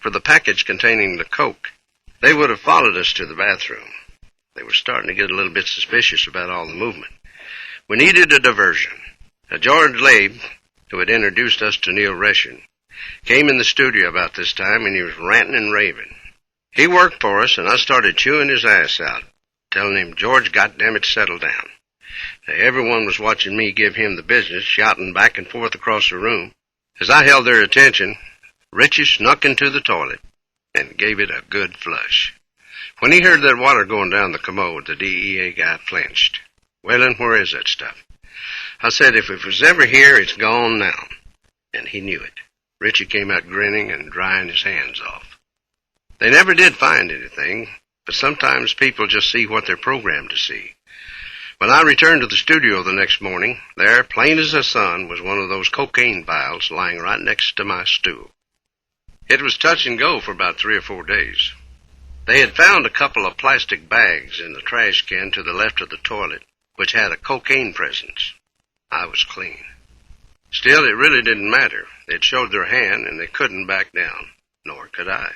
for the package containing the coke, they would have followed us to the bathroom. They were starting to get a little bit suspicious about all the movement. We needed a diversion. George Labe, who had introduced us to Neil Reshin, came in the studio about this time, and he was ranting and raving. He worked for us, and I started chewing his ass out, telling him, George, goddammit, settle down. Everyone was watching me give him the business, shouting back and forth across the room. As I held their attention, Richie snuck into the toilet and gave it a good flush. When he heard that water going down the commode, the DEA guy flinched. Waylon, where is that stuff? I said, if it was ever here, it's gone now. And he knew it. Richie came out grinning and drying his hands off. They never did find anything, but sometimes people just see what they're programmed to see. When I returned to the studio the next morning, there, plain as the sun, was one of those cocaine vials lying right next to my stool. It was touch and go for about 3 or 4 days. They had found a couple of plastic bags in the trash can to the left of the toilet, which had a cocaine presence. I was clean. Still, it really didn't matter. They'd showed their hand, and they couldn't back down, nor could I.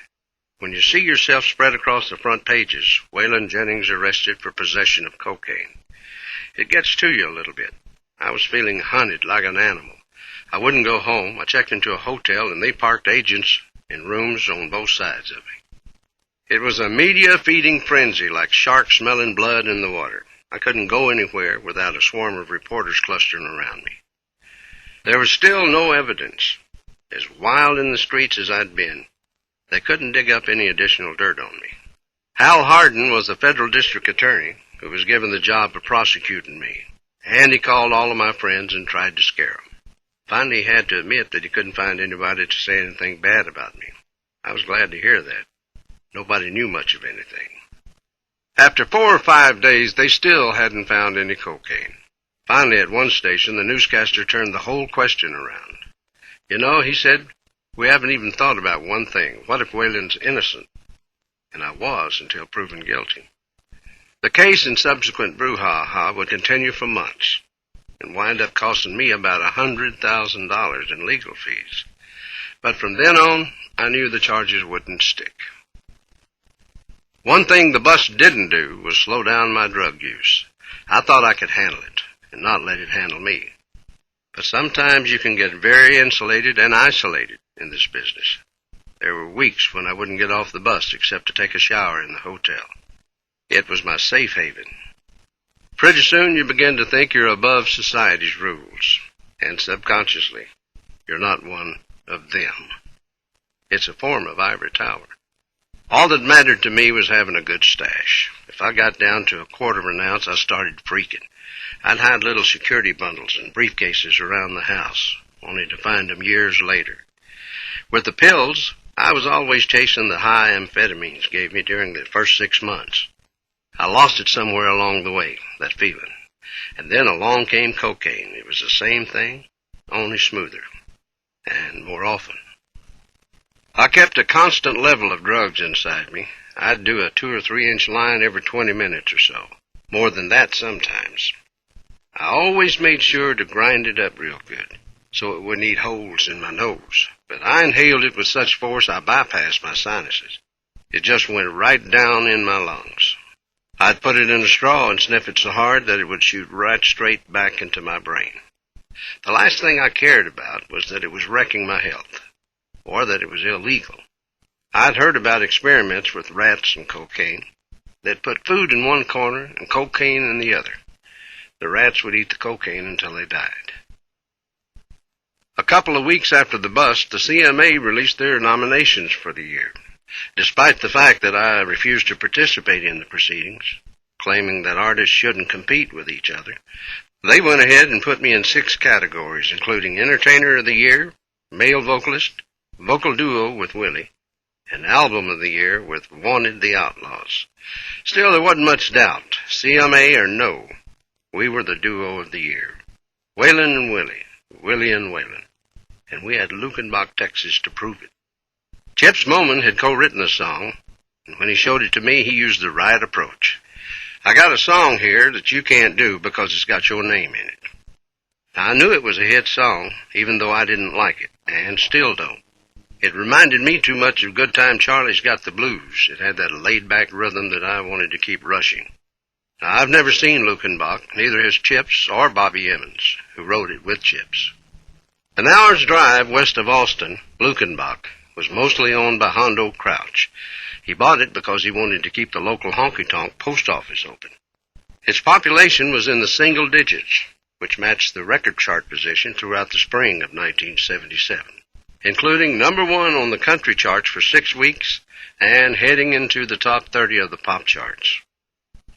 When you see yourself spread across the front pages, Waylon Jennings arrested for possession of cocaine, it gets to you a little bit. I was feeling hunted like an animal. I wouldn't go home. I checked into a hotel, and they parked agents in rooms on both sides of me. It was a media-feeding frenzy, like sharks smelling blood in the water. I couldn't go anywhere without a swarm of reporters clustering around me. There was still no evidence. As wild in the streets as I'd been, they couldn't dig up any additional dirt on me. Hal Hardin was the federal district attorney who was given the job of prosecuting me, and he called all of my friends and tried to scare them. Finally, he had to admit that he couldn't find anybody to say anything bad about me. I was glad to hear that. Nobody knew much of anything. After 4 or 5 days, they still hadn't found any cocaine. Finally, at one station, the newscaster turned the whole question around. You know, he said, we haven't even thought about one thing. What if Waylon's innocent? And I was until proven guilty. The case and subsequent brouhaha would continue for months and wind up costing me about $100,000 in legal fees. But from then on, I knew the charges wouldn't stick. One thing the bust didn't do was slow down my drug use. I thought I could handle it and not let it handle me. But sometimes you can get very insulated and isolated in this business. There were weeks when I wouldn't get off the bus except to take a shower in the hotel. It was my safe haven. Pretty soon you begin to think you're above society's rules, and subconsciously, you're not one of them. It's a form of ivory tower. All that mattered to me was having a good stash. If I got down to a quarter of an ounce, I started freaking. I'd hide little security bundles and briefcases around the house, only to find them years later. With the pills, I was always chasing the high amphetamines gave me during the first 6 months. I lost it somewhere along the way, that feeling. And then along came cocaine. It was the same thing, only smoother, and more often. I kept a constant level of drugs inside me. I'd do a 2 or 3 inch line every 20 minutes or so, more than that sometimes. I always made sure to grind it up real good, so it wouldn't eat holes in my nose. But I inhaled it with such force I bypassed my sinuses. It just went right down in my lungs. I'd put it in a straw and sniff it so hard that it would shoot right straight back into my brain. The last thing I cared about was that it was wrecking my health, or that it was illegal. I'd heard about experiments with rats and cocaine. They'd put food in one corner and cocaine in the other. The rats would eat the cocaine until they died. A couple of weeks after the bust, the CMA released their nominations for the year, despite the fact that I refused to participate in the proceedings, claiming that artists shouldn't compete with each other. They went ahead and put me in 6 categories, including Entertainer of the Year, Male Vocalist, Vocal Duo with Willie, and Album of the Year with Wanted the Outlaws. Still, there wasn't much doubt. CMA or no, we were the Duo of the Year. Waylon and Willie, Willie and Waylon. And we had Lukenbach, Texas to prove it. Chips Moman had co-written the song, and when he showed it to me, he used the right approach. I got a song here that you can't do because it's got your name in it. Now, I knew it was a hit song, even though I didn't like it, and still don't. It reminded me too much of Good Time Charlie's Got the Blues. It had that laid-back rhythm that I wanted to keep rushing. Now, I've never seen Luckenbach, neither has Chips or Bobby Emmons, who wrote it with Chips. An hour's drive west of Austin, Luckenbach was mostly owned by Hondo Crouch. He bought it because he wanted to keep the local honky-tonk post office open. Its population was in the single digits, which matched the record chart position throughout the spring of 1977, including number 1 on the country charts for 6 weeks and heading into the top 30 of the pop charts.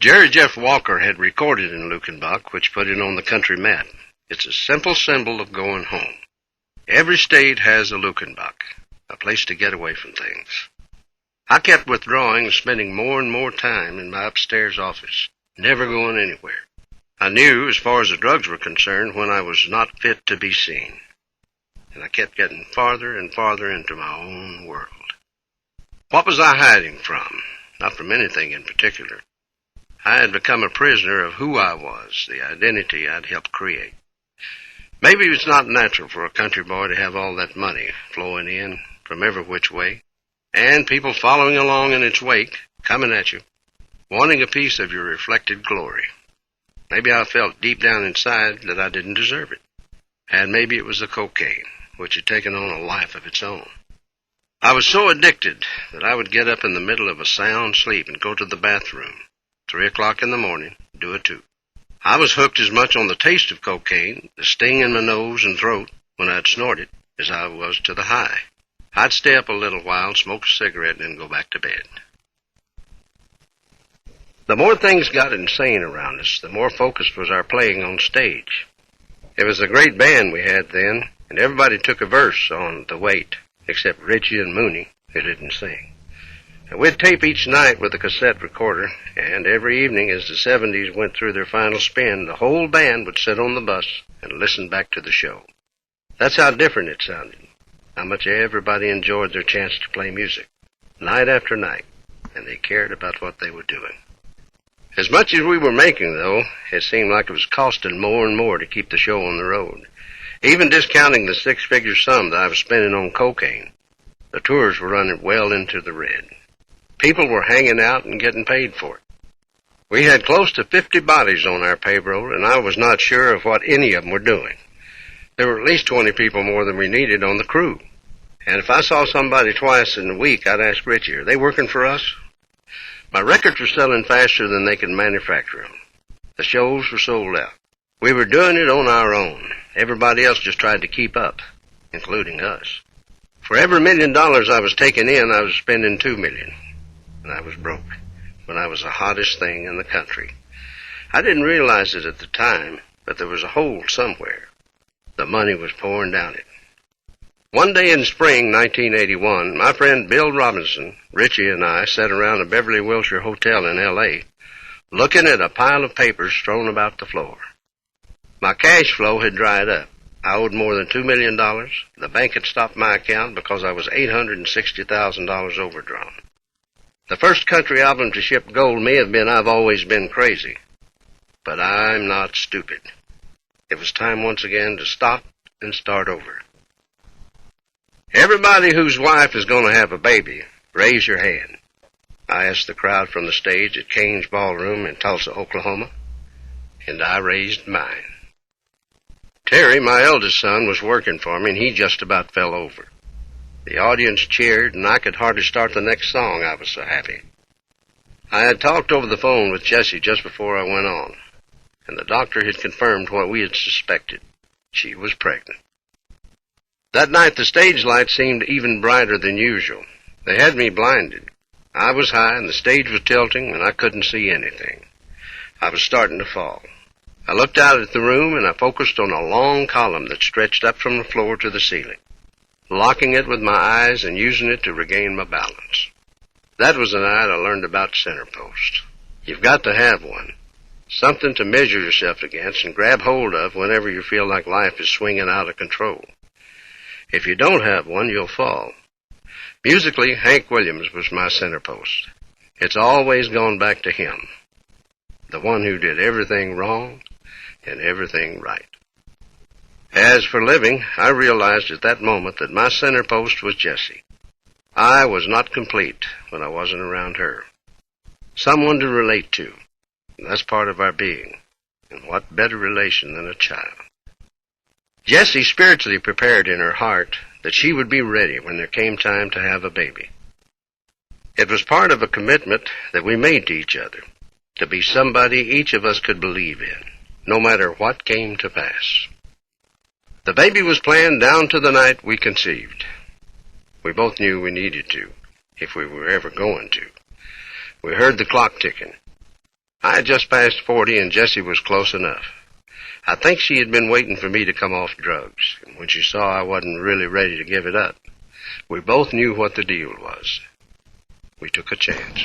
Jerry Jeff Walker had recorded in Luckenbach, which put it on the country map. It's a simple symbol of going home. Every state has a Luckenbach, a place to get away from things. I kept withdrawing and spending more and more time in my upstairs office, never going anywhere. I knew, as far as the drugs were concerned, when I was not fit to be seen. And I kept getting farther and farther into my own world. What was I hiding from? Not from anything in particular. I had become a prisoner of who I was, the identity I'd helped create. Maybe it's not natural for a country boy to have all that money flowing in from every which way, and people following along in its wake, coming at you, wanting a piece of your reflected glory. Maybe I felt deep down inside that I didn't deserve it. And maybe it was the cocaine, which had taken on a life of its own. I was so addicted that I would get up in the middle of a sound sleep and go to the bathroom, 3 o'clock in the morning, do a toot. I was hooked as much on the taste of cocaine, the sting in my nose and throat when I'd snort it, as I was to the high. I'd stay up a little while, smoke a cigarette, and then go back to bed. The more things got insane around us, the more focused was our playing on stage. It was a great band we had then, and everybody took a verse on The Weight, except Richie and Mooney, who didn't sing. And we'd tape each night with a cassette recorder, and every evening as the 70s went through their final spin, the whole band would sit on the bus and listen back to the show. That's how different it sounded, how much everybody enjoyed their chance to play music, night after night, and they cared about what they were doing. As much as we were making, though, it seemed like it was costing more and more to keep the show on the road. Even discounting the 6-figure sum that I was spending on cocaine, the tours were running well into the red. People were hanging out and getting paid for it. We had close to 50 bodies on our payroll, and I was not sure of what any of them were doing. There were at least 20 people more than we needed on the crew. And if I saw somebody twice in a week, I'd ask Richie, are they working for us? My records were selling faster than they could manufacture them. The shows were sold out. We were doing it on our own. Everybody else just tried to keep up, including us. For every $1 million I was taking in, I was spending $2 million. And I was broke, when I was the hottest thing in the country. I didn't realize it at the time, but there was a hole somewhere. The money was pouring down it. One day in spring 1981, my friend Bill Robinson, Richie, and I sat around a Beverly Wilshire hotel in L.A., looking at a pile of papers strewn about the floor. My cash flow had dried up. I owed more than $2 million. The bank had stopped my account because I was $860,000 overdrawn. The first country album to ship gold may have been I've Always Been Crazy, but I'm not stupid. It was time once again to stop and start over. Everybody whose wife is going to have a baby, raise your hand. I asked the crowd from the stage at Kane's Ballroom in Tulsa, Oklahoma, and I raised mine. Terry, my eldest son, was working for me, and he just about fell over. The audience cheered, and I could hardly start the next song, I was so happy. I had talked over the phone with Jessie just before I went on, and the doctor had confirmed what we had suspected. She was pregnant. That night the stage lights seemed even brighter than usual. They had me blinded. I was high, and the stage was tilting, and I couldn't see anything. I was starting to fall. I looked out at the room, and I focused on a long column that stretched up from the floor to the ceiling, locking it with my eyes and using it to regain my balance. That was the night I learned about center post. You've got to have one, something to measure yourself against and grab hold of whenever you feel like life is swinging out of control. If you don't have one, you'll fall. Musically, Hank Williams was my center post. It's always gone back to him, the one who did everything wrong and everything right. As for living, I realized at that moment that my center post was Jessie. I was not complete when I wasn't around her. Someone to relate to. And that's part of our being. And what better relation than a child? Jessie spiritually prepared in her heart that she would be ready when there came time to have a baby. It was part of a commitment that we made to each other, to be somebody each of us could believe in, no matter what came to pass. The baby was planned down to the night we conceived. We both knew we needed to, if we were ever going to. We heard the clock ticking. I had just passed 40 and Jessie was close enough. I think she had been waiting for me to come off drugs, and when she saw I wasn't really ready to give it up, we both knew what the deal was. We took a chance.